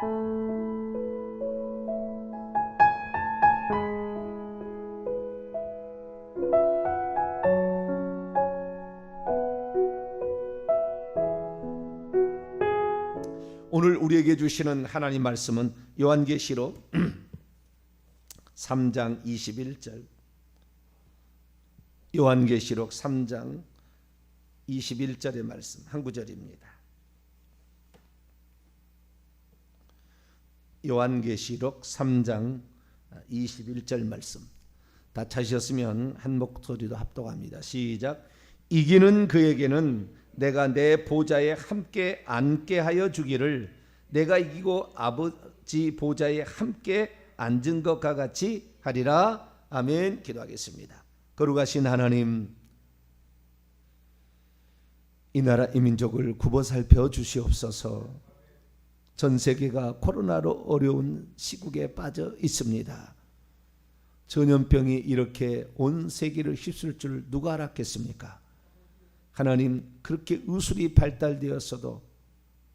오늘 우리에게 주시는 하나님 말씀은 요한계시록 3장 21절, 요한계시록 3장 21절의 말씀 한 구절입니다. 요한계시록 3장 21절 말씀 다 찾으셨으면 한 목소리로 합독합니다. 시작. 이기는 그에게는 내가 내 보좌에 함께 앉게 하여 주기를, 내가 이기고 아버지 보좌에 함께 앉은 것과 같이 하리라. 아멘. 기도하겠습니다. 거룩하신 하나님, 이 나라 이 민족을 굽어 살펴 주시옵소서. 전 세계가 코로나로 어려운 시국에 빠져 있습니다. 전염병이 이렇게 온 세계를 휩쓸 줄 누가 알았겠습니까? 하나님, 그렇게 의술이 발달되었어도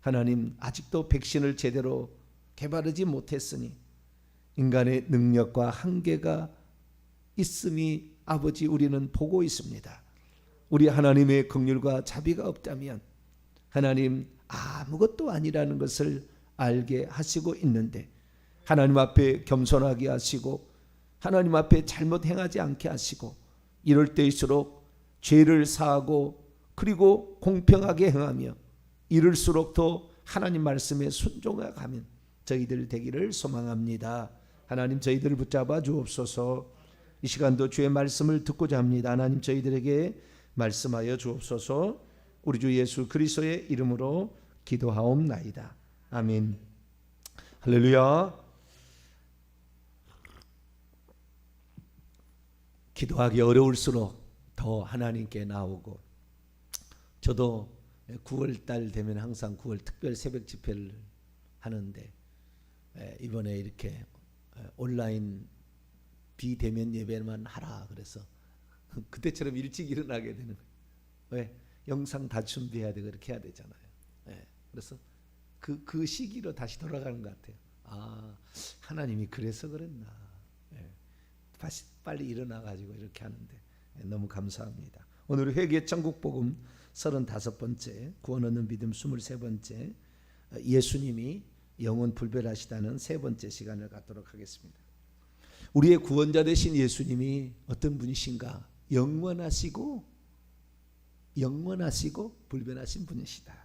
하나님 아직도 백신을 제대로 개발하지 못했으니 인간의 능력과 한계가 있음이 아버지 우리는 보고 있습니다. 우리 하나님의 긍휼과 자비가 없다면 하나님 아무것도 아니라는 것을 알게 하시고 있는데, 하나님 앞에 겸손하게 하시고 하나님 앞에 잘못 행하지 않게 하시고, 이럴 때일수록 죄를 사하고 그리고 공평하게 행하며 이럴수록 더 하나님 말씀에 순종해 가면 저희들 되기를 소망합니다. 하나님, 저희들을 붙잡아 주옵소서. 이 시간도 주의 말씀을 듣고자 합니다. 하나님, 저희들에게 말씀하여 주옵소서. 우리 주 예수 그리스도의 이름으로 기도하옵나이다. 아멘. 할렐루야. 기도하기 어려울수록 더 하나님께 나오고, 저도 9월달 되면 항상 9월 특별 새벽 집회를 하는데, 이번에 이렇게 온라인 비대면 예배만 하라 그래서 그때처럼 일찍 일어나게 되는 거예요. 왜? 영상 다 준비해야 되고 그렇게 해야 되잖아요. 그래서 그 시기로 다시 돌아가는 것 같아요. 하나님이 그래서 그랬나. 다시 빨리 일어나가지고 이렇게 하는데 너무 감사합니다. 오늘 회개 천국복음 35번째, 구원 얻는 믿음 23번째, 예수님이 영원 불멸하시다는 세 번째 시간을 갖도록 하겠습니다. 우리의 구원자 되신 예수님이 어떤 분이신가? 영원하시고 불변하신 분이시다.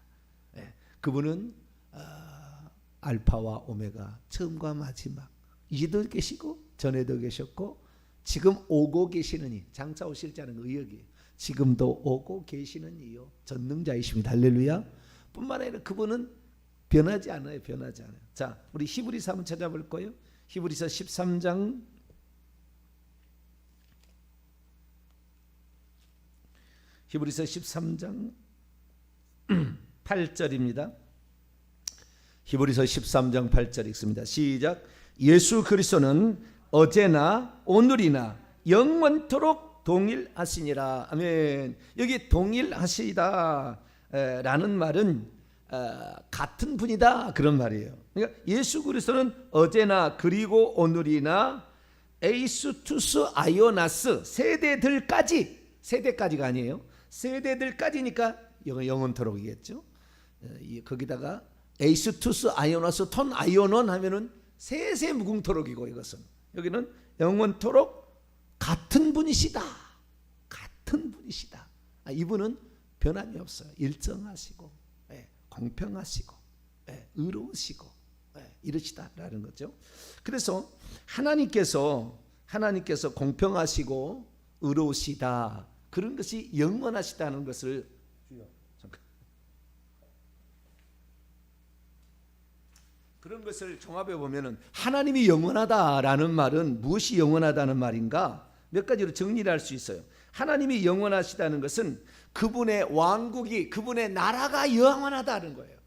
그분은 알파와 오메가, 처음과 마지막, 이제도 계시고 전에도 계셨고 지금 오고 계시는 이, 장차 오실 자는 의역이에요. 지금도 오고 계시는 이요 전능자이십니다. 할렐루야. 뿐만 아니라 그분은 변하지 않아요. 변하지 않아요. 자, 우리 히브리서 한번 찾아볼 거예요. 히브리서 13장 8절입니다. 히브리서 13장 8절 읽습니다. 시작. 예수 그리스도는 어제나 오늘이나 영원토록 동일하시니라. 아멘. 여기 동일하시다 라는 말은 같은 분이다 그런 말이에요. 그러니까 예수 그리스도는 어제나 그리고 오늘이나 에이수투스 아이오나스 세대까지가 아니에요. 세대들까지니까 영원토록이겠죠. 거기다가 에이수투스 아이오나스 톤 아이오논 하면은 세세 무궁토록이고, 이것은 여기는 영원토록 같은 분이시다. 같은 분이시다. 이분은 변함이 없어요. 일정하시고 공평하시고 의로우시고 이러시다라는 거죠. 그래서 하나님께서 공평하시고 의로우시다, 그런 것이 영원하시다는 것을 그런 것을 종합해 보면은 하나님이 영원하다라는 말은 무엇이 영원하다는 말인가? 몇 가지로 정리를 할 수 있어요. 하나님이 영원하시다는 것은 그분의 왕국이, 그분의 나라가 영원하다는 거예요.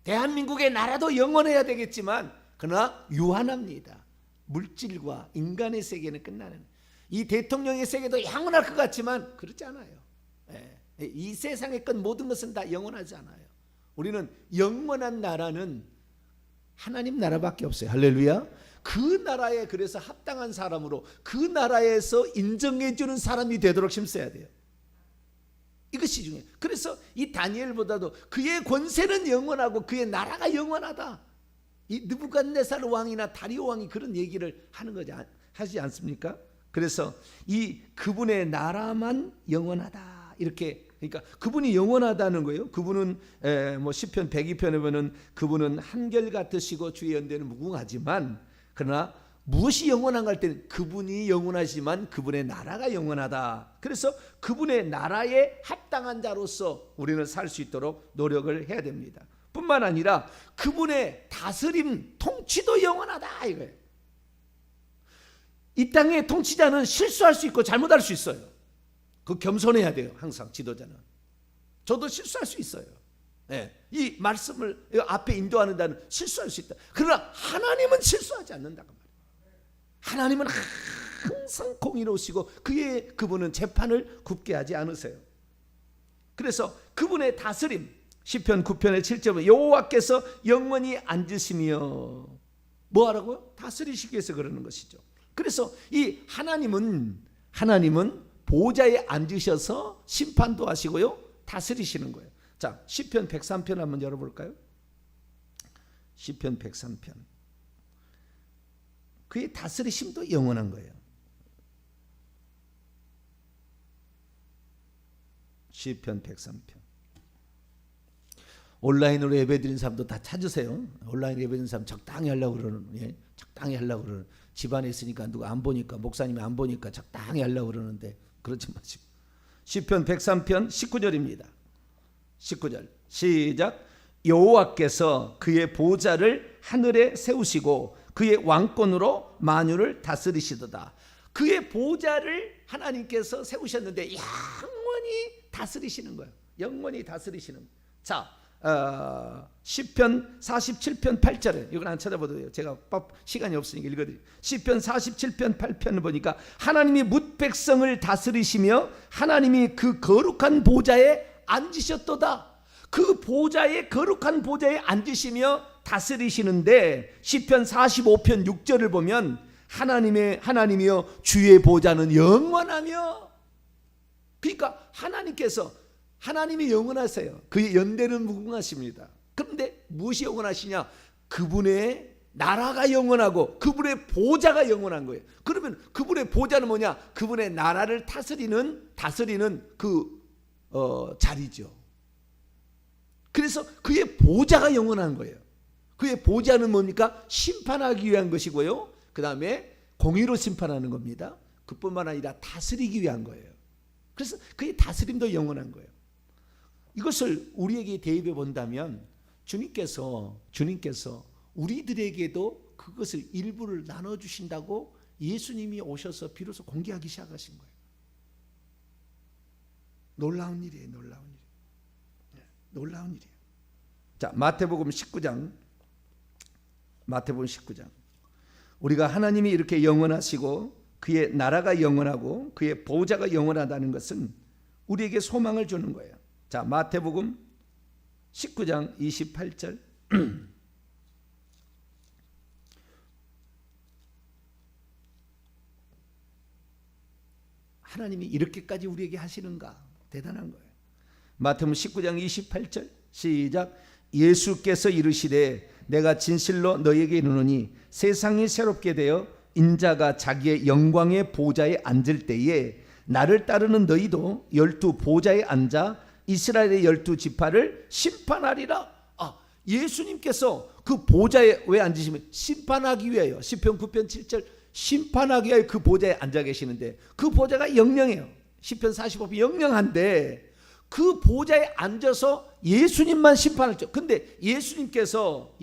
대한민국의 나라도 영원해야 되겠지만 그러나 유한합니다. 물질과 인간의 세계는 끝나는, 이 대통령의 세계도 영원할 것 같지만 그렇지 않아요. 이 세상의 것 모든 것은 다 영원하지 않아요. 우리는 영원한 나라는 하나님 나라밖에 없어요. 할렐루야. 그 나라에 그래서 합당한 사람으로 그 나라에서 인정해 주는 사람이 되도록 힘써야 돼요. 이것이 중요해요. 그래서 이 다니엘보다도 그의 권세는 영원하고 그의 나라가 영원하다. 이 느부갓네살 왕이나 다리오 왕이 그런 얘기를 하는 거지 하지 않습니까? 그래서 이 그분의 나라만 영원하다. 이렇게 그러니까 그분이 영원하다는 거예요. 그분은 뭐 시편 102편에 보면 그분은 한결 같으시고 주의 연대는 무궁하지만 그러나 무엇이 영원한가 할 때는 그분이 영원하지만 그분의 나라가 영원하다. 그래서 그분의 나라에 합당한 자로서 우리는 살 수 있도록 노력을 해야 됩니다. 뿐만 아니라 그분의 다스림, 통치도 영원하다 이거예요. 이 땅의 통치자는 실수할 수 있고 잘못할 수 있어요. 그 겸손해야 돼요. 항상 지도자는. 저도 실수할 수 있어요. 네. 이 말씀을 앞에 인도하는 자는 실수할 수 있다. 그러나 하나님은 실수하지 않는다고 말이에요. 하나님은 항상 공의로우시고 그분은 재판을 굽게 하지 않으세요. 그래서 그분의 다스림, 시편 9편의 7절은 여호와께서 영원히 앉으시며 뭐하라고요? 다스리시기 위해서 그러는 것이죠. 그래서 이 하나님은 보좌에 앉으셔서 심판도 하시고요 다스리시는 거예요. 자, 시편 103편 한번 열어볼까요? 시편 103편. 그의 다스리심도 영원한 거예요. 시편 103편. 온라인으로 예배드리는 사람도 다 찾으세요. 온라인 예배드리는 사람 적당히 하려고 그러는, 적당히 하려고 그러는. 집안에 있으니까 누가 안 보니까, 목사님이 안 보니까 적당히 하려고 그러는데 그러지 마시고. 시편 103편 19절입니다. 19절 시작. 여호와께서 그의 보좌를 하늘에 세우시고 그의 왕권으로 만유를 다스리시도다. 그의 보좌를 하나님께서 세우셨는데 영원히 다스리시는 거예요. 영원히 다스리시는 거예요. 자, 시편 47편 8절에 이건 안 찾아봐도 돼요. 제가 시간이 없으니까 읽어드릴게요. 시편 47편 8편을 보니까 하나님이 뭇 백성을 다스리시며 하나님이 그 거룩한 보좌에 앉으셨도다. 그 보좌에 거룩한 보좌에 앉으시며 다스리시는데 시편 45편 6절을 보면 하나님이여 주의 보좌는 영원하며. 그러니까 하나님이 영원하세요. 그의 연대는 무궁하십니다. 그런데 무엇이 영원하시냐? 그분의 나라가 영원하고 그분의 보좌가 영원한 거예요. 그러면 그분의 보좌는 뭐냐? 그분의 나라를 다스리는 그 자리죠. 그래서 그의 보좌가 영원한 거예요. 그의 보좌는 뭡니까? 심판하기 위한 것이고요. 그 다음에 공의로 심판하는 겁니다. 그뿐만 아니라 다스리기 위한 거예요. 그래서 그의 다스림도 영원한 거예요. 이것을 우리에게 대입해 본다면 주님께서 우리들에게도 그것을 일부를 나눠주신다고 예수님이 오셔서 비로소 공개하기 시작하신 거예요. 놀라운 일이에요. 놀라운 일이에요. 자, 마태복음 19장. 우리가 하나님이 이렇게 영원하시고 그의 나라가 영원하고 그의 보좌가 영원하다는 것은 우리에게 소망을 주는 거예요. 자, 마태복음 19장 28절. 하나님이 이렇게까지 우리에게 하시는가? 대단한 거예요. 마태복음 19장 28절 시작. 예수께서 이르시되 내가 진실로 너희에게 이르노니 세상이 새롭게 되어 인자가 자기의 영광의 보좌에 앉을 때에 나를 따르는 너희도 12 보좌에 앉아 이스라엘의 12지파를 심판하리라. 예수님께서 그 보좌에 왜 앉으시면 심판하기 위하여. 시편 9편 7절 심판하기 위하여 그 보좌에 앉아 계시는데 그 보좌가 영영해요. 시편 45편 영영한데 그 보좌에 앉아서 예수님만 심판할 줄. 근데 예수님께서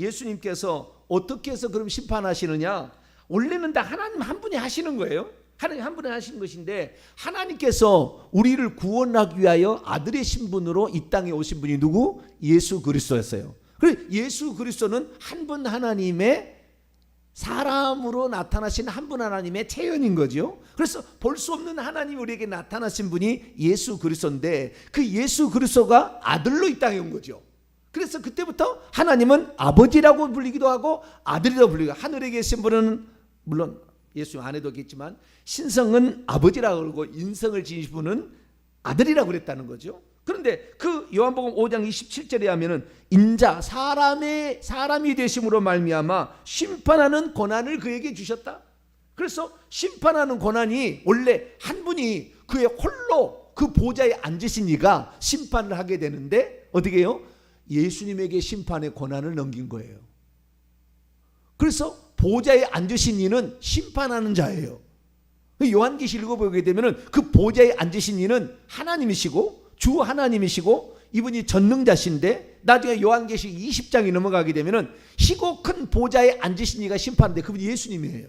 어떻게 해서 그럼 심판하시느냐? 원래는 다 하나님 한 분이 하시는 거예요. 하나님 한 분이 하시는 것인데 하나님께서 우리를 구원하기 위하여 아들의 신분으로 이 땅에 오신 분이 누구? 예수 그리스도였어요. 그래서 예수 그리스도는 한 분 하나님의 사람으로 나타나신 한 분 하나님의 체현인 거죠. 그래서 볼 수 없는 하나님이 우리에게 나타나신 분이 예수 그리스도인데 그 예수 그리스도가 아들로 이 땅에 온 거죠. 그래서 그때부터 하나님은 아버지라고 불리기도 하고 아들이라고 불리고, 하늘에 계신 분은 물론 예수님 안에도 있겠지만 신성은 아버지라고 그러고 인성을 지니신 분은 아들이라고 그랬다는 거죠. 그런데 그 요한복음 5장 27절에 하면은 인자 사람이 되심으로 말미암아 심판하는 권한을 그에게 주셨다. 그래서 심판하는 권한이 원래 한 분이 그의 홀로 그 보좌에 앉으신 이가 심판을 하게 되는데 어떻게 해요? 예수님에게 심판의 권한을 넘긴 거예요. 그래서 보좌에 앉으신 이는 심판하는 자예요. 요한계시 읽어보게 되면 그 보좌에 앉으신 이는 하나님이시고 주 하나님이시고 이분이 전능자신데, 나중에 요한계시 20장이 넘어가게 되면 희고 큰 보좌에 앉으신 이가 심판하는데 그분이 예수님이에요.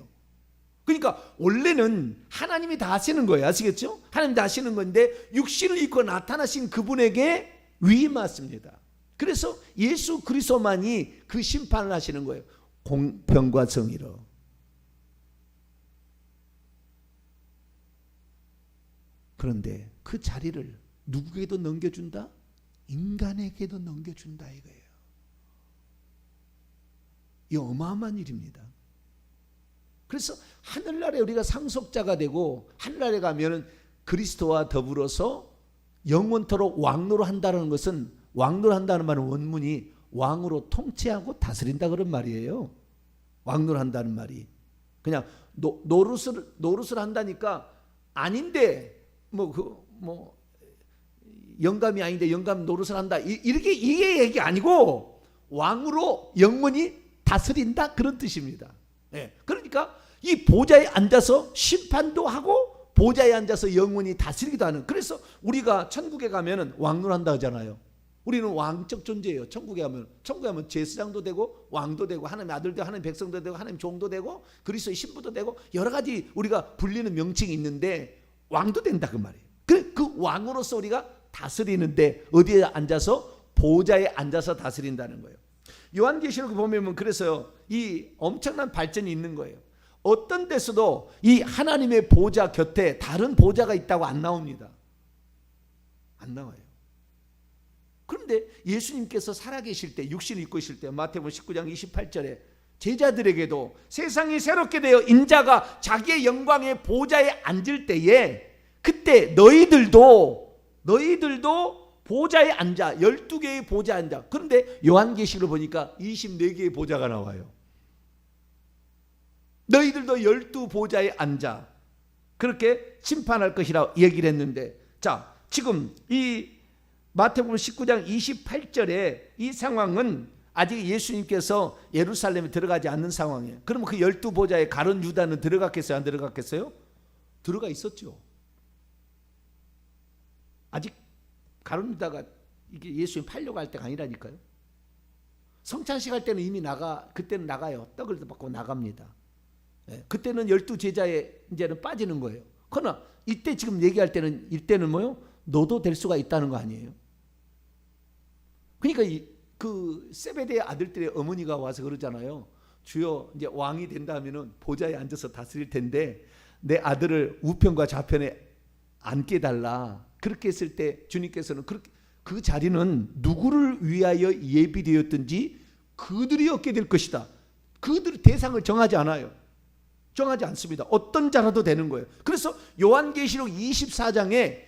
그러니까 원래는 하나님이 다 하시는 거예요. 아시겠죠? 하나님이 다 하시는 건데 육신을 입고 나타나신 그분에게 위임받습니다. 그래서 예수 그리스도만이 그 심판을 하시는 거예요. 공평과 정의로. 그런데 그 자리를 누구에게도 넘겨준다? 인간에게도 넘겨준다 이거예요. 이 어마어마한 일입니다. 그래서 하늘나라에 우리가 상속자가 되고 하늘나라에 가면은 그리스도와 더불어서 영원토록 왕노로 한다는 것은, 왕노로 한다는 말은 원문이 왕으로 통치하고 다스린다 그런 말이에요. 왕노로 한다는 말이 그냥 노릇을 한다니까 아닌데 영감이 아닌데 영감 노릇을 한다 이렇게 이게 얘기 아니고 왕으로 영원히 다스린다 그런 뜻입니다. 네. 그러니까 이 보좌에 앉아서 심판도 하고 보좌에 앉아서 영원히 다스리기도 하는. 그래서 우리가 천국에 가면은 왕노한다 하잖아요. 우리는 왕적 존재예요. 천국에 가면 제사장도 되고 왕도 되고 하나님의 아들도 되고 하나님의 백성도 되고 하나님의 종도 되고 그리스도의 신부도 되고 여러 가지 우리가 불리는 명칭이 있는데 왕도 된다 그 말이에요. 그 왕으로서 우리가 다스리는데 어디에 앉아서? 보좌에 앉아서 다스린다는 거예요. 요한계시록 보면 그래서요 이 엄청난 발전이 있는 거예요. 어떤 데서도 이 하나님의 보좌 곁에 다른 보좌가 있다고 안 나옵니다. 안 나와요. 그런데 예수님께서 살아계실 때, 육신을 입고 있을 때 마태복음 19장 28절에 제자들에게도 세상이 새롭게 되어 인자가 자기의 영광의 보좌에 앉을 때에 그때 너희들도 보좌에 앉아, 12개의 보좌에 앉아. 그런데 요한계시록을 보니까 24개의 보좌가 나와요. 너희들도 12보좌에 앉아 그렇게 심판할 것이라 얘기를 했는데, 자 지금 이 마태복음 19장 28절에 이 상황은 아직 예수님께서 예루살렘에 들어가지 않는 상황이에요. 그러면 그 12보좌에 가룟 유다는 들어갔겠어요? 안 들어갔겠어요? 들어가 있었죠. 아직 가룟 유다가 이게 예수님 팔려고 할 때가 아니라니까요. 성찬식 할 때는 이미 그때는 나가요. 떡을 받고 나갑니다. 네, 그때는 12제자에 이제는 빠지는 거예요. 그러나 이때 지금 얘기할 때는 이때는 뭐요? 너도 될 수가 있다는 거 아니에요. 그러니까 그 세베대의 아들들의 어머니가 와서 그러잖아요. 주여 이제 왕이 된다면은 보좌에 앉아서 다스릴 텐데 내 아들을 우편과 좌편에 앉게 달라. 그렇게 했을 때 주님께서는 그 자리는 누구를 위하여 예비되었든지 그들이 얻게 될 것이다. 그들의 대상을 정하지 않아요. 정하지 않습니다. 어떤 자라도 되는 거예요. 그래서 요한계시록 24장에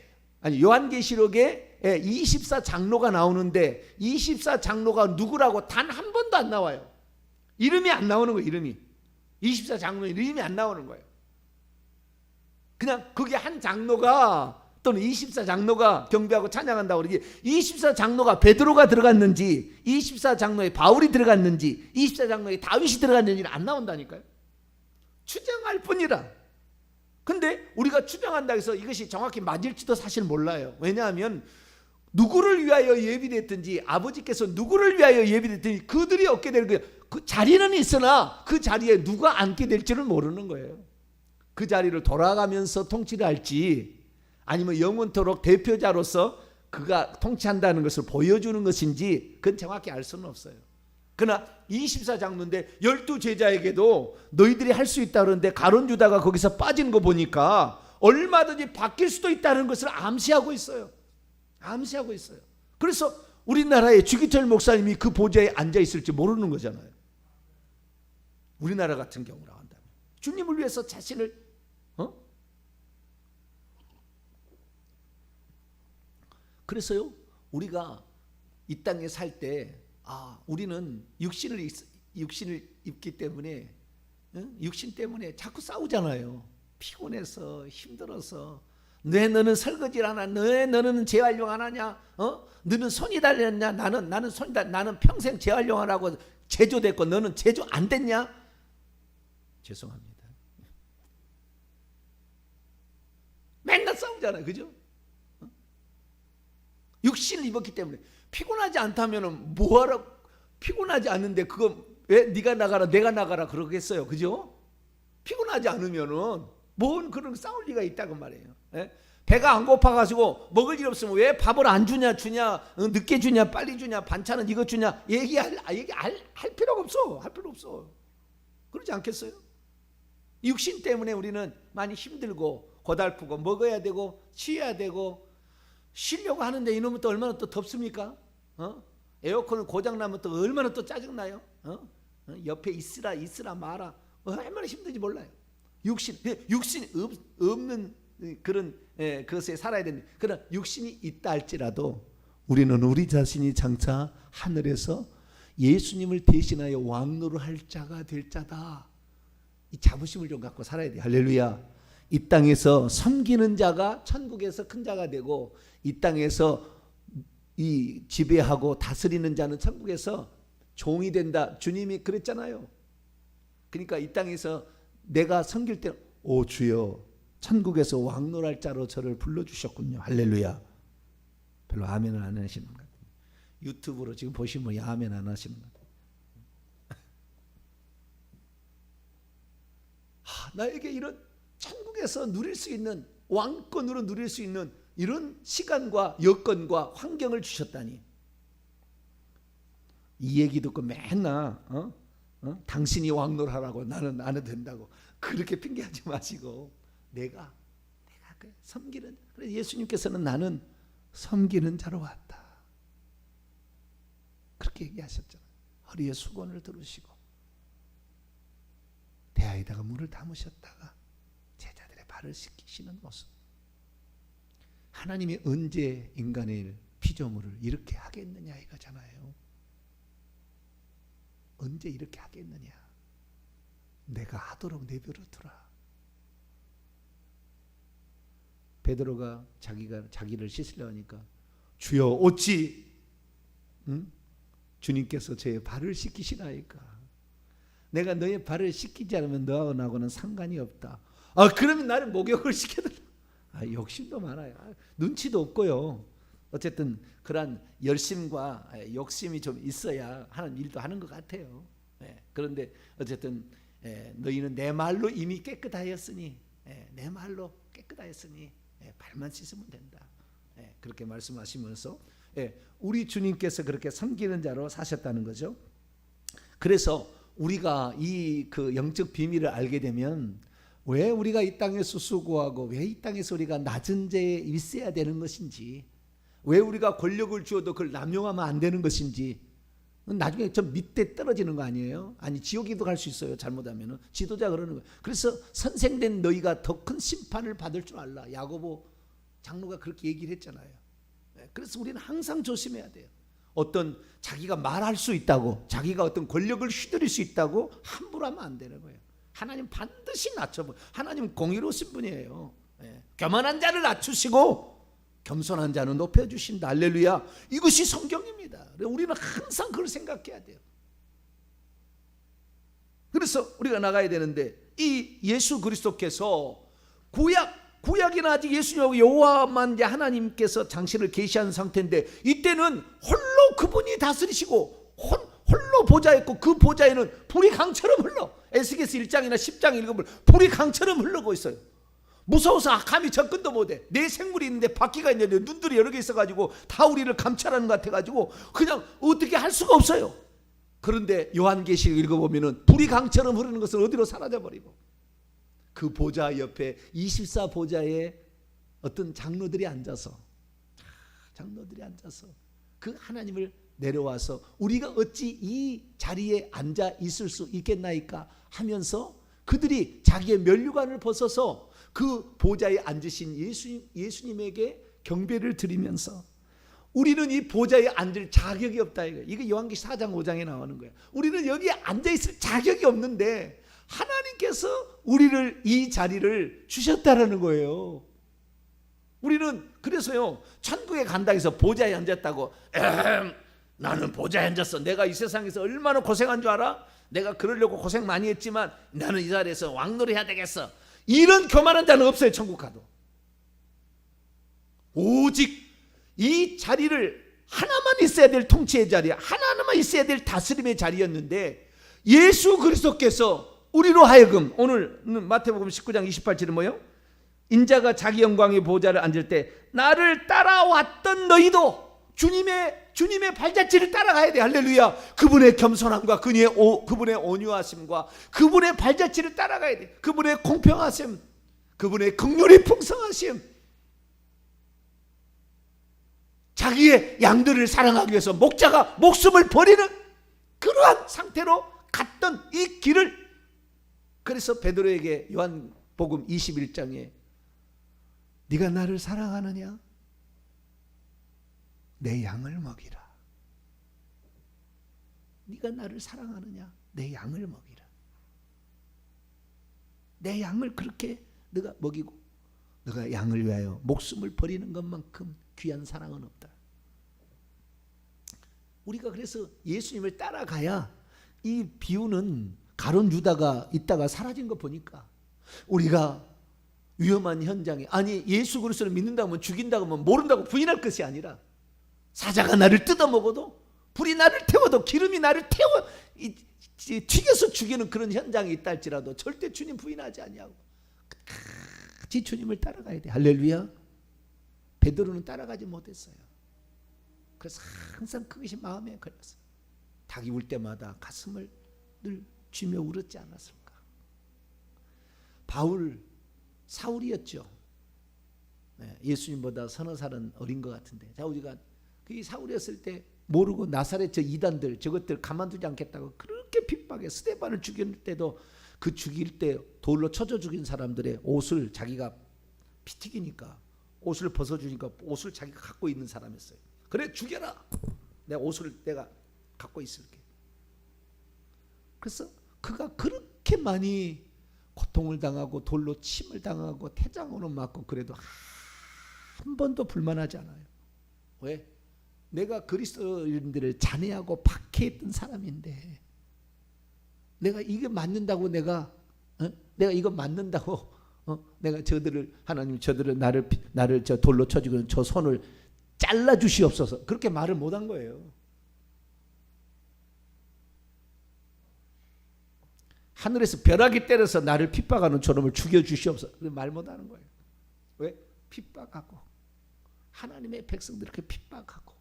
요한계시록에 24장로가 나오는데 24장로가 누구라고 단 한 번도 안 나와요. 이름이 안 나오는 거예요. 이름이 24장로의 이름이 안 나오는 거예요. 그냥 그게 한 장로가 또는 24장로가 경배하고 찬양한다고 그러지 24장로가 베드로가 들어갔는지 24장로에 바울이 들어갔는지 24장로에 다윗이 들어갔는지는 안 나온다니까요. 추정할 뿐이라. 근데 우리가 추정한다 해서 이것이 정확히 맞을지도 사실 몰라요. 왜냐하면 누구를 위하여 예비됐든지 아버지께서 누구를 위하여 예비됐든지 그들이 얻게 될 거예요. 그 자리는 있으나 그 자리에 누가 앉게 될지는 모르는 거예요. 그 자리를 돌아가면서 통치를 할지 아니면 영원토록 대표자로서 그가 통치한다는 것을 보여주는 것인지 그건 정확히 알 수는 없어요. 그러나 24장로인데 12제자에게도 너희들이 할 수 있다 그러는데 가룟 유다가 거기서 빠진 거 보니까 얼마든지 바뀔 수도 있다는 것을 암시하고 있어요. 암시하고 있어요. 그래서 우리나라의 주기철 목사님이 그 보좌에 앉아 있을지 모르는 거잖아요. 우리나라 같은 경우라 한다면 주님을 위해서 자신을 그래서요 우리가 이 땅에 살 때 우리는 육신을 입기 때문에 육신 때문에 자꾸 싸우잖아요. 피곤해서 힘들어서 왜 너는 설거지를 안 하냐? 왜 너는 재활용 안 하냐? 너는 손이 달렸냐? 나는 손이 나는 평생 재활용 안 하고 제조됐고 너는 제조 안 됐냐? 죄송합니다. 맨날 싸우잖아요, 그죠? 육신을 입었기 때문에 피곤하지 않다면은 뭐하러 피곤하지 않은데 그거 왜 네가 나가라 내가 나가라 그러겠어요, 그죠? 피곤하지 않으면은 뭔 그런 싸울 리가 있다고 말이에요. 예? 배가 안 고파가지고 먹을 일 없으면 왜 밥을 안 주냐 늦게 주냐 빨리 주냐 반찬은 이거 주냐 얘기할 필요가 없어. 할 필요 없어. 그러지 않겠어요? 육신 때문에 우리는 많이 힘들고 고달프고 먹어야 되고 쉬어야 되고 쉬려고 하는데 이놈은 또 얼마나 또 덥습니까? 에어컨은 고장나면 또 얼마나 또 짜증나요? 옆에 있으라 마라 얼마나 힘든지 몰라요. 육신이 없는 그런 그것에 살아야 되는데 그러나 육신이 있다 할지라도 우리는 우리 자신이 장차 하늘에서 예수님을 대신하여 왕노를 할 자가 될 자다. 이 자부심을 좀 갖고 살아야 돼요. 할렐루야. 이 땅에서 섬기는 자가 천국에서 큰 자가 되고 이 땅에서 이 지배하고 다스리는 자는 천국에서 종이 된다. 주님이 그랬잖아요. 그러니까 이 땅에서 내가 섬길 때 오 주여 천국에서 왕노랄 자로 저를 불러주셨군요. 할렐루야. 별로 아멘을 안 하시는 것 같아요. 유튜브로 지금 보시면 아멘 안 하시는 것 같아요. 나에게 이런 천국에서 누릴 수 있는 왕권으로 누릴 수 있는 이런 시간과 여건과 환경을 주셨다니 이 얘기 듣고 맨날 당신이 왕노하라고 나는 안 해도 된다고 그렇게 핑계하지 마시고 내가 섬기는 그래서 예수님께서는 나는 섬기는 자로 왔다 그렇게 얘기하셨잖아요. 허리에 수건을 두르시고 대야에다가 물을 담으셨다가 제자들의 발을 씻기시는 모습. 하나님이 언제 인간의 피조물을 이렇게 하겠느냐 이거잖아요. 언제 이렇게 하겠느냐. 내가 하도록 내버려 두라. 베드로가 자기를 씻으려 하니까 주여 어찌 주님께서 제 발을 씻기시나이까. 내가 너의 발을 씻기지 않으면 너하고 나하고는 상관이 없다. 그러면 나를 목욕을 시켜달라. 욕심도 많아요. 눈치도 없고요. 어쨌든 그러한 열심과 욕심이 좀 있어야 하는 일도 하는 것 같아요. 그런데 어쨌든 너희는 내 말로 이미 깨끗하였으니 내 말로 깨끗하였으니 발만 씻으면 된다. 그렇게 말씀하시면서 우리 주님께서 그렇게 섬기는 자로 사셨다는 거죠. 그래서 우리가 이 그 영적 비밀을 알게 되면 왜 우리가 이 땅에서 수고하고 왜 이 땅에서 우리가 낮은 자에 있어야 되는 것인지 왜 우리가 권력을 주어도 그걸 남용하면 안 되는 것인지 나중에 좀 밑에 떨어지는 거 아니에요? 아니 지옥에도 갈 수 있어요. 잘못하면 지도자 그러는 거예요. 그래서 선생된 너희가 더 큰 심판을 받을 줄 알라. 야고보 장로가 그렇게 얘기를 했잖아요. 그래서 우리는 항상 조심해야 돼요. 어떤 자기가 말할 수 있다고 자기가 어떤 권력을 휘두를 수 있다고 함부로 하면 안 되는 거예요. 하나님 반드시 낮춰보. 하나님 공의로우신 분이에요. 교만한 자를 낮추시고 겸손한 자는 높여주신다. 할렐루야. 이것이 성경입니다. 우리는 항상 그걸 생각해야 돼요. 그래서 우리가 나가야 되는데 이 예수 그리스도께서 구약이나 아직 예수님하고 여호와만 이제 하나님께서 장신을 계시한 상태인데 이때는 홀로 그분이 다스리시고 홀로 보좌했고 그 보좌에는 불이 강처럼 흘러. 에스겔서 1장이나 10장 읽으면 불이 강처럼 흘러고 있어요. 무서워서 감히 접근도 못해. 내 생물이 있는데 바퀴가 있는데 눈들이 여러 개 있어가지고 다 우리를 감찰하는 것 같아가지고 그냥 어떻게 할 수가 없어요. 그런데 요한계시록 읽어보면 불이 강처럼 흐르는 것은 어디로 사라져버리고 그 보좌 옆에 24 보좌에 어떤 장로들이 앉아서 그 하나님을 내려와서 우리가 어찌 이 자리에 앉아 있을 수 있겠나이까 하면서 그들이 자기의 면류관을 벗어서 그 보좌에 앉으신 예수님에게 경배를 드리면서 우리는 이 보좌에 앉을 자격이 없다. 이게 요한계시 4장 5장에 나오는 거예요. 우리는 여기에 앉아 있을 자격이 없는데 하나님께서 우리를 이 자리를 주셨다라는 거예요. 우리는 그래서요, 천국에 간다 해서 보좌에 앉았다고 나는 보좌에 앉았어. 내가 이 세상에서 얼마나 고생한 줄 알아? 내가 그러려고 고생 많이 했지만 나는 이 자리에서 왕노릇 해야 되겠어. 이런 교만한 자는 없어요. 천국 가도. 오직 이 자리를 하나만 있어야 될 통치의 자리, 하나만 있어야 될 다스림의 자리였는데 예수 그리스도께서 우리로 하여금, 오늘 마태복음 19장 28절은 뭐예요? 인자가 자기 영광의 보좌를 앉을 때 나를 따라왔던 너희도 주님의 발자취를 따라가야 돼. 할렐루야. 그분의 겸손함과 그분의 온유하심과 그분의 발자취를 따라가야 돼. 그분의 공평하심, 그분의 긍휼이 풍성하심, 자기의 양들을 사랑하기 위해서 목자가 목숨을 버리는 그러한 상태로 갔던 이 길을, 그래서 베드로에게 요한복음 21장에 네가 나를 사랑하느냐? 내 양을 먹이라. 네가 나를 사랑하느냐? 내 양을 먹이라. 내 양을 그렇게 네가 먹이고 네가 양을 위하여 목숨을 버리는 것만큼 귀한 사랑은 없다. 우리가 그래서 예수님을 따라가야, 이 비유는 가룟 유다가 있다가 사라진 거 보니까 우리가 위험한 현장에, 아니 예수 그리스도를 믿는다고 죽인다고 하면 모른다고 부인할 것이 아니라 사자가 나를 뜯어먹어도, 불이 나를 태워도, 기름이 나를 태워 튀겨서 죽이는 그런 현장이 있다 할지라도 절대 주님 부인하지 아니하고 끝까지 주님을 따라가야 돼. 할렐루야. 베드로는 따라가지 못했어요. 그래서 항상 그것이 마음에 걸렸어요. 닭이 울 때마다 가슴을 늘 쥐며 울었지 않았을까. 사울이었죠. 네, 예수님보다 서너 살은 어린 것 같은데, 자, 우리가 그 사울이었을 때 모르고 나사렛 저 이단들 저것들 가만두지 않겠다고 그렇게 핍박해 스데반을 죽일 때도 그 죽일 때 돌로 쳐져 죽인 사람들의 옷을 자기가 피 튀기니까 옷을 벗어주니까 옷을 자기가 갖고 있는 사람이었어요. 그래 죽여라. 내 옷을 내가 갖고 있을게. 그래서 그가 그렇게 많이 고통을 당하고 돌로 침을 당하고 태장으로 맞고 그래도 한 번도 불만하지 않아요. 왜? 내가 그리스도인들을 잔해하고 박해했던 사람인데 내가 이게 맞는다고 내가 이거 맞는다고 내가 저들을, 하나님 저들을 나를 저 돌로 쳐 죽이는 저 손을 잘라 주시옵소서, 그렇게 말을 못한 거예요. 하늘에서 벼락이 때려서 나를 핍박하는 저놈을 죽여 주시옵소서, 말 못하는 거예요. 왜? 핍박하고 하나님의 백성들 이렇게 핍박하고.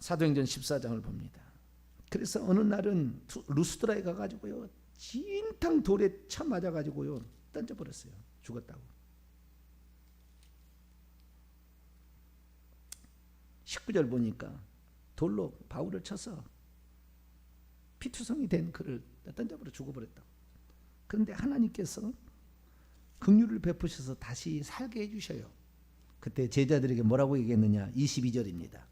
사도행전 14장을 봅니다. 그래서 어느 날은 루스드라에 가가지고요, 진탕 돌에 쳐 맞아가지고요 던져버렸어요. 죽었다고. 19절 보니까 돌로 바울을 쳐서 피투성이 된 그를 던져버려 죽어버렸다고. 그런데 하나님께서 긍휼을 베푸셔서 다시 살게 해주셔요. 그때 제자들에게 뭐라고 얘기했느냐? 22절입니다.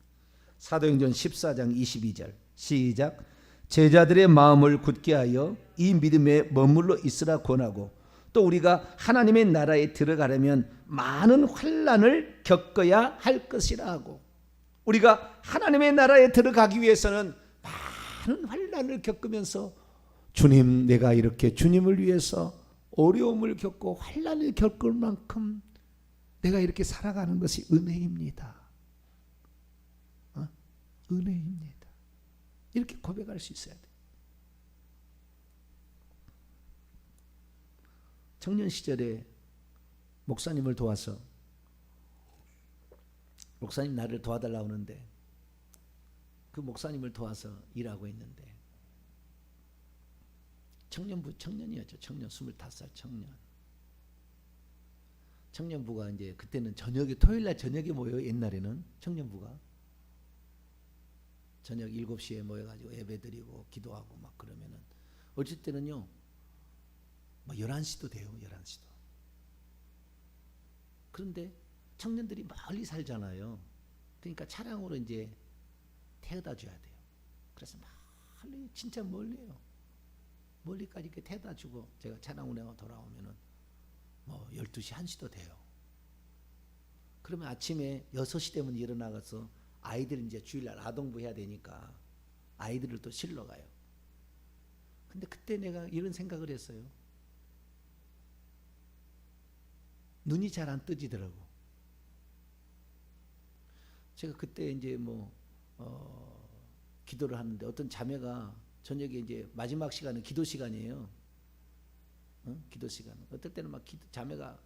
사도행전 14장 22절 시작. 제자들의 마음을 굳게 하여 이 믿음에 머물러 있으라 권하고, 또 우리가 하나님의 나라에 들어가려면 많은 환난을 겪어야 할 것이라 하고, 우리가 하나님의 나라에 들어가기 위해서는 많은 환난을 겪으면서, 주님, 내가 이렇게 주님을 위해서 어려움을 겪고 환난을 겪을 만큼 내가 이렇게 살아가는 것이 은혜입니다. 은혜입니다. 이렇게 고백할 수 있어야 돼. 청년 시절에 목사님을 도와서, 목사님 나를 도와달라고 하는데 그 목사님을 도와서 일하고 있는데, 청년이었죠. 청년, 25살 청년. 청년부가 이제 그때는 저녁에 토요일 날 저녁에 모여. 옛날에는 청년부가 저녁 7시에 모여가지고 예배드리고 기도하고 막 그러면은 어쩔 때는요 뭐 11시도 돼요. 11시도. 그런데 청년들이 멀리 살잖아요. 그러니까 차량으로 이제 태워다 줘야 돼요. 그래서 멀리 진짜 멀리요. 멀리까지 이렇게 태워다 주고 제가 차량 운행하고 돌아오면은 뭐 12시 1시도 돼요. 그러면 아침에 6시 되면 일어나가서 아이들 이제 주일날 아동부 해야 되니까 아이들을 또 실러 가요. 근데 그때 내가 이런 생각을 했어요. 눈이 잘 안 뜨지더라고. 제가 그때 이제 기도를 하는데 어떤 자매가 저녁에 이제 마지막 시간은 기도 시간이에요. 기도 시간. 어떨 때는 막 자매가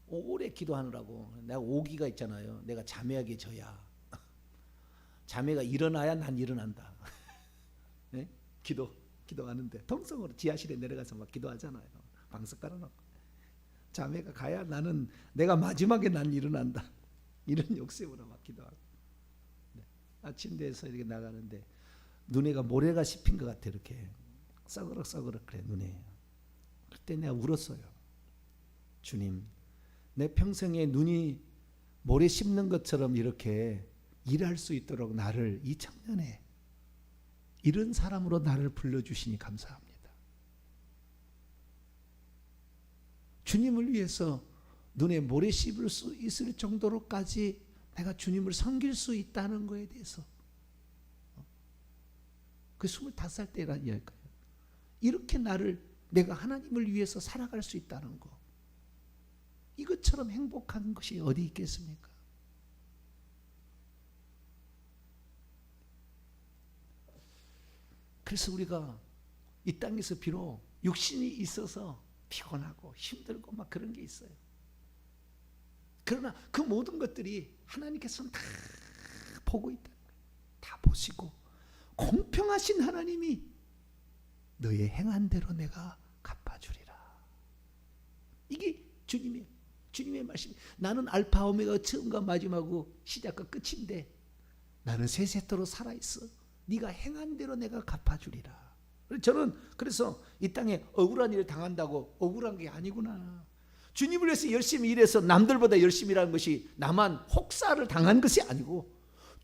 오래 기도하느라고 내가 오기가 있잖아요. 내가 자매에게 져야. 자매가 일어나야 난 일어난다. 네? 기도하는데 통성으로 지하실에 내려가서 막 기도하잖아요. 방석 깔아놓고. 자매가 가야 나는 내가 마지막에 난 일어난다. 이런 욕심으로 막 기도하고. 네. 아침 돼서 이렇게 나가는데 눈에가 모래가 씹힌 것 같아. 이렇게 써그럭써그럭 그래 눈에. 그때 내가 울었어요. 주님, 내 평생에 눈이 모래 씹는 것처럼 이렇게 일할 수 있도록 나를 이 청년에 이런 사람으로 나를 불러주시니 감사합니다. 주님을 위해서 눈에 모래 씹을 수 있을 정도로까지 내가 주님을 섬길 수 있다는 거에 대해서 그 25살 때란 이야기예요. 이렇게 내가 하나님을 위해서 살아갈 수 있다는 거. 이것처럼 행복한 것이 어디 있겠습니까? 그래서 우리가 이 땅에서 비록 육신이 있어서 피곤하고 힘들고 막 그런 게 있어요. 그러나 그 모든 것들이 하나님께서는 다 보고 있다는 거예요. 다 보시고 공평하신 하나님이 너의 행한 대로 내가 갚아주리라. 이게 주님의 말씀. 나는 알파 오메가 처음과 마지막이고 시작과 끝인데 나는 세세토록 살아있어. 네가 행한 대로 내가 갚아주리라. 저는 그래서 이 땅에 억울한 일을 당한다고 억울한 게 아니구나. 주님을 위해서 열심히 일해서 남들보다 열심히 일하는 것이 나만 혹사를 당한 것이 아니고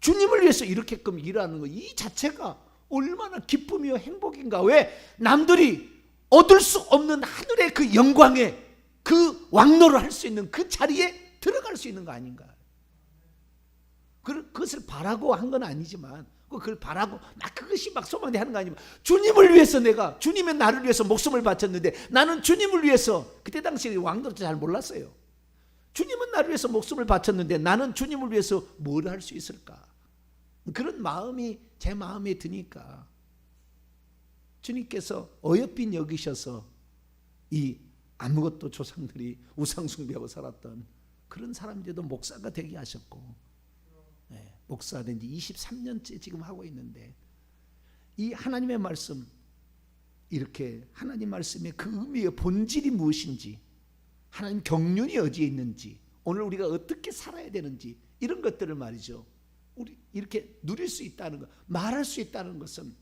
주님을 위해서 이렇게끔 일하는 것 이 자체가 얼마나 기쁨이요 행복인가. 왜? 남들이 얻을 수 없는 하늘의 그 영광에 그 왕노를 할 수 있는 그 자리에 들어갈 수 있는 거 아닌가. 그것을 바라고 한 건 아니지만 그걸 바라고 막 그것이 막 소망대 하는 거 아니면 주님을 위해서 내가 주님의 나를 위해서 목숨을 바쳤는데 나는 주님을 위해서 그때 당시에 왕도도 잘 몰랐어요. 주님은 나를 위해서 목숨을 바쳤는데 나는 주님을 위해서 뭘 할 수 있을까? 그런 마음이 제 마음에 드니까 주님께서 어여삐 여기셔서 이 아무것도 조상들이 우상 숭배하고 살았던 그런 사람들도 목사가 되게 하셨고 목사된 지 23년째 지금 하고 있는데 이 하나님의 말씀 이렇게 하나님 말씀의 그 의미의 본질이 무엇인지 하나님 경륜이 어디에 있는지 오늘 우리가 어떻게 살아야 되는지 이런 것들을 말이죠. 우리 이렇게 누릴 수 있다는 것 말할 수 있다는 것은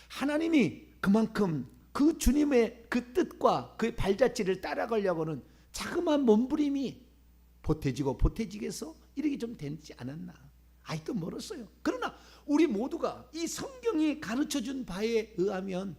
하나님이 그만큼 그 주님의 그 뜻과 그 발자취를 따라가려고는 자그마한 몸부림이 보태지고 보태지게서 이렇게 좀 되지 않았나. 아직도 멀었어요. 그러나 우리 모두가 이 성경이 가르쳐준 바에 의하면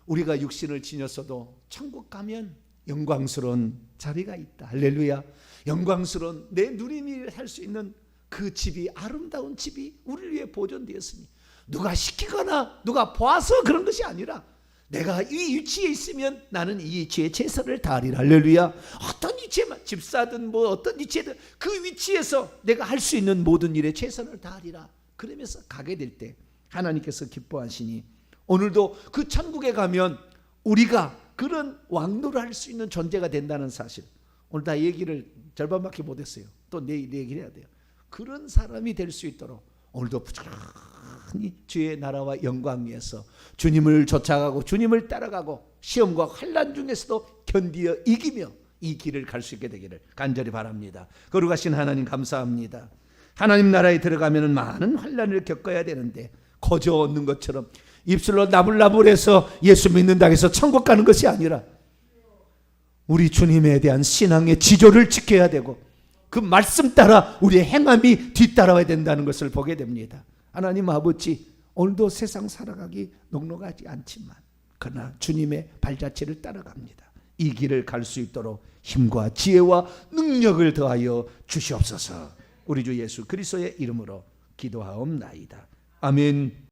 우리가 육신을 지녔어도 천국 가면 영광스러운 자리가 있다. 할렐루야. 영광스러운 내 누림이 살 수 있는 그 집이 아름다운 집이 우리를 위해 보존되었으니 누가 시키거나 누가 보아서 그런 것이 아니라 내가 이 위치에 있으면 나는 이 위치에 최선을 다하리라. 할렐루야. 어떤 위치에만 집사든 뭐 어떤 위치에든 그 위치에서 내가 할 수 있는 모든 일에 최선을 다하리라. 그러면서 가게 될 때 하나님께서 기뻐하시니 오늘도 그 천국에 가면 우리가 그런 왕노를 할 수 있는 존재가 된다는 사실. 오늘 다 얘기를 절반밖에 못했어요. 또 내일 얘기를 해야 돼요. 그런 사람이 될 수 있도록 오늘도 부지런히 주의 나라와 영광 위에서 주님을 쫓아가고 주님을 따라가고 시험과 환난 중에서도 견디어 이기며 이 길을 갈 수 있게 되기를 간절히 바랍니다. 거룩하신 하나님 감사합니다. 하나님 나라에 들어가면 많은 환난을 겪어야 되는데 거저 얻는 것처럼 입술로 나불나불해서 예수 믿는다고 해서 천국 가는 것이 아니라 우리 주님에 대한 신앙의 지조를 지켜야 되고 그 말씀 따라 우리의 행함이 뒤따라와야 된다는 것을 보게 됩니다. 하나님 아버지, 오늘도 세상 살아가기 녹록하지 않지만 그러나 주님의 발자취를 따라갑니다. 이 길을 갈 수 있도록 힘과 지혜와 능력을 더하여 주시옵소서. 우리 주 예수 그리스도의 이름으로 기도하옵나이다. 아멘.